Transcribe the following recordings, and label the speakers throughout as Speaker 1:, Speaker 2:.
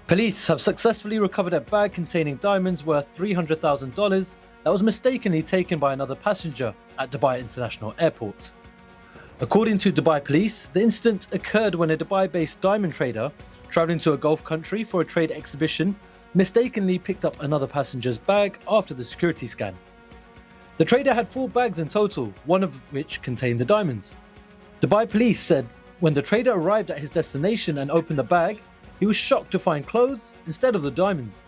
Speaker 1: Police have successfully recovered a bag containing diamonds worth $300,000 that was mistakenly taken by another passenger at Dubai International Airport. According to Dubai police, the incident occurred when a Dubai-based diamond trader, travelling to a Gulf country for a trade exhibition, mistakenly picked up another passenger's bag after the security scan. The trader had 4 bags in total, one of which contained the diamonds. Dubai police said when the trader arrived at his destination and opened the bag, he was shocked to find clothes instead of the diamonds.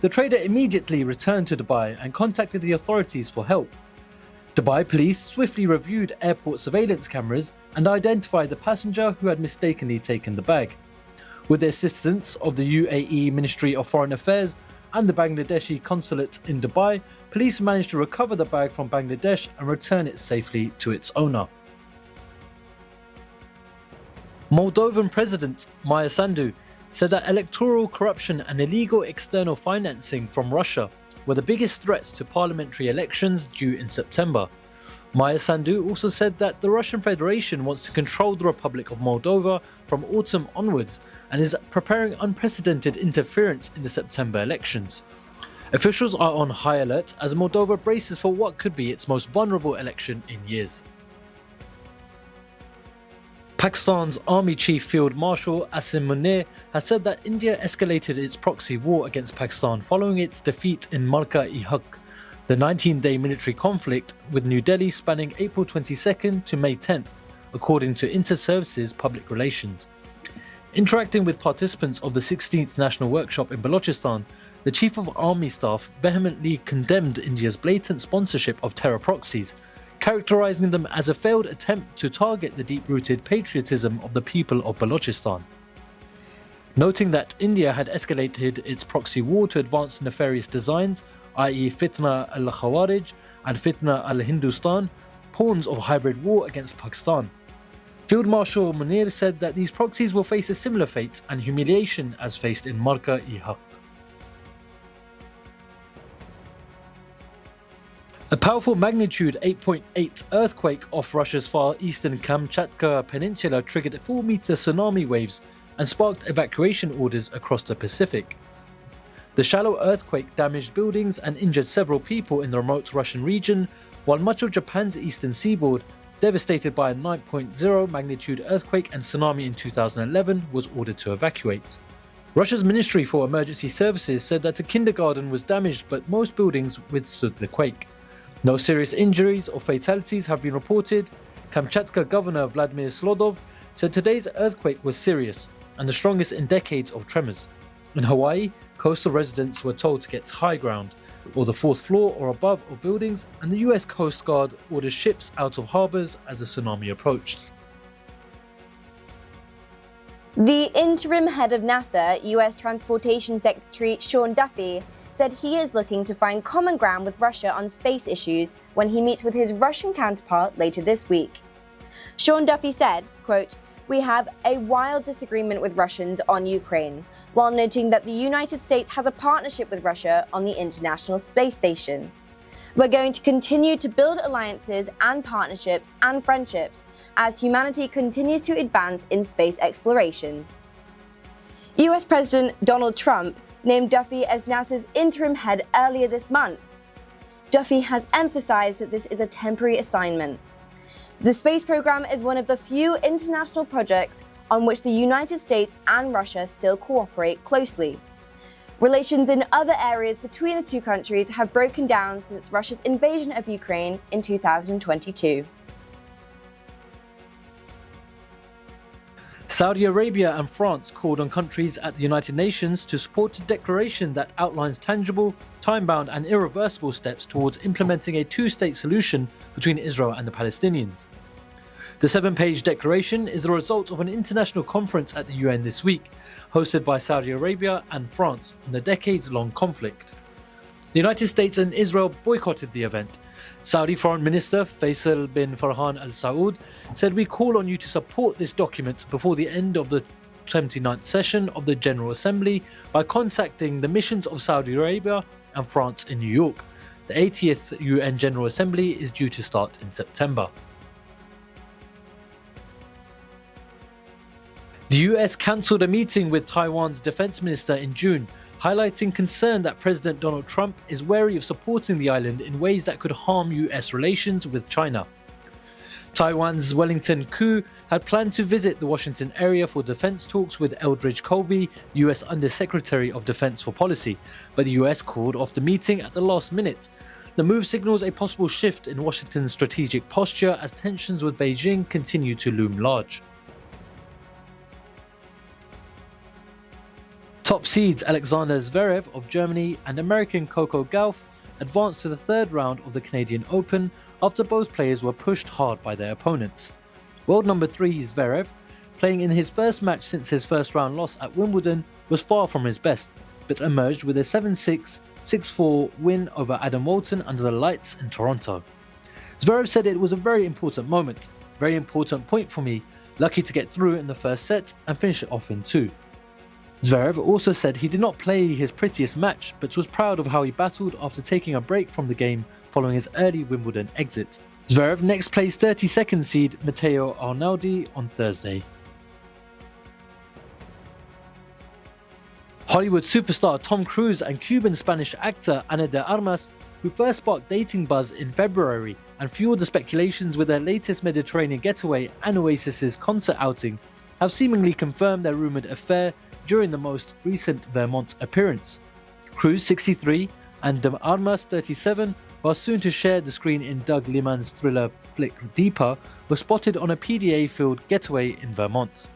Speaker 1: The trader immediately returned to Dubai and contacted the authorities for help. Dubai police swiftly reviewed airport surveillance cameras and identified the passenger who had mistakenly taken the bag. With the assistance of the UAE Ministry of Foreign Affairs and the Bangladeshi consulate in Dubai, police managed to recover the bag from Bangladesh and return it safely to its owner. Moldovan President Maia Sandu said that electoral corruption and illegal external financing from Russia were the biggest threats to parliamentary elections due in September. Maia Sandu also said that the Russian Federation wants to control the Republic of Moldova from autumn onwards and is preparing unprecedented interference in the September elections. Officials are on high alert as Moldova braces for what could be its most vulnerable election in years. Pakistan's Army Chief Field Marshal Asim Munir has said that India escalated its proxy war against Pakistan following its defeat in Malka-e-Haq, the 19-day military conflict with New Delhi spanning April 22nd to May 10th, according to Inter-Services Public Relations. Interacting with participants of the 16th National Workshop in Balochistan, the Chief of Army Staff vehemently condemned India's blatant sponsorship of terror proxies, characterizing them as a failed attempt to target the deep-rooted patriotism of the people of Balochistan. Noting that India had escalated its proxy war to advance nefarious designs, i.e. Fitna al-Khawarij and Fitna al-Hindustan, pawns of hybrid war against Pakistan. Field Marshal Munir said that these proxies will face a similar fate and humiliation as faced in Malka-e-Haq. A powerful magnitude 8.8 earthquake off Russia's far eastern Kamchatka peninsula triggered 4-meter tsunami waves and sparked evacuation orders across the Pacific. The shallow earthquake damaged buildings and injured several people in the remote Russian region, while much of Japan's eastern seaboard, devastated by a 9.0 magnitude earthquake and tsunami in 2011, was ordered to evacuate. Russia's Ministry for Emergency Services said that a kindergarten was damaged but most buildings withstood the quake. No serious injuries or fatalities have been reported. Kamchatka Governor Vladimir Slodov said today's earthquake was serious and the strongest in decades of tremors. In Hawaii, coastal residents were told to get to high ground or the 4th floor or above of buildings, and the US Coast Guard ordered ships out of harbours as the tsunami approached.
Speaker 2: The interim head of NASA, US Transportation Secretary Sean Duffy, said he is looking to find common ground with Russia on space issues when he meets with his Russian counterpart later this week. Sean Duffy said, quote, "We have a wild disagreement with Russians on Ukraine, while noting that the United States has a partnership with Russia on the International Space Station. We're going to continue to build alliances and partnerships and friendships as humanity continues to advance in space exploration." US President Donald Trump named Duffy as NASA's interim head earlier this month. Duffy has emphasized that this is a temporary assignment. The space program is one of the few international projects on which the United States and Russia still cooperate closely. Relations in other areas between the two countries have broken down since Russia's invasion of Ukraine in 2022.
Speaker 1: Saudi Arabia and France called on countries at the United Nations to support a declaration that outlines tangible, time-bound and irreversible steps towards implementing a two-state solution between Israel and the Palestinians. The 7-page declaration is the result of an international conference at the UN this week, hosted by Saudi Arabia and France on the decades-long conflict. The United States and Israel boycotted the event. Saudi Foreign Minister Faisal bin Farhan Al Saud said, "We call on you to support this document before the end of the 79th session of the General Assembly by contacting the missions of Saudi Arabia and France in New York. The 80th UN General Assembly is due to start in September." The US cancelled a meeting with Taiwan's defense minister in June, highlighting concern that President Donald Trump is wary of supporting the island in ways that could harm US relations with China. Taiwan's Wellington Koo had planned to visit the Washington area for defense talks with Eldridge Colby, US Undersecretary of Defense for Policy, but the US called off the meeting at the last minute. The move signals a possible shift in Washington's strategic posture as tensions with Beijing continue to loom large. Top seeds Alexander Zverev of Germany and American Coco Gauff advanced to the third round of the Canadian Open after both players were pushed hard by their opponents. World number 3 Zverev, playing in his first match since his first round loss at Wimbledon, was far from his best, but emerged with a 7-6, 6-4 win over Adam Walton under the lights in Toronto. Zverev said it was a very important moment, very important point for me, lucky to get through in the first set and finish it off in 2. Zverev also said he did not play his prettiest match, but was proud of how he battled after taking a break from the game following his early Wimbledon exit. Zverev next plays 32nd seed Matteo Arnaldi on Thursday. Hollywood superstar Tom Cruise and Cuban-Spanish actor Ana de Armas, who first sparked dating buzz in February and fueled the speculations with their latest Mediterranean getaway and Oasis's concert outing, have seemingly confirmed their rumoured affair during the most recent Vermont appearance. Cruise, 63, and de Armas, 37, who are soon to share the screen in Doug Liman's thriller flick Deeper, were spotted on a PDA-filled getaway in Vermont.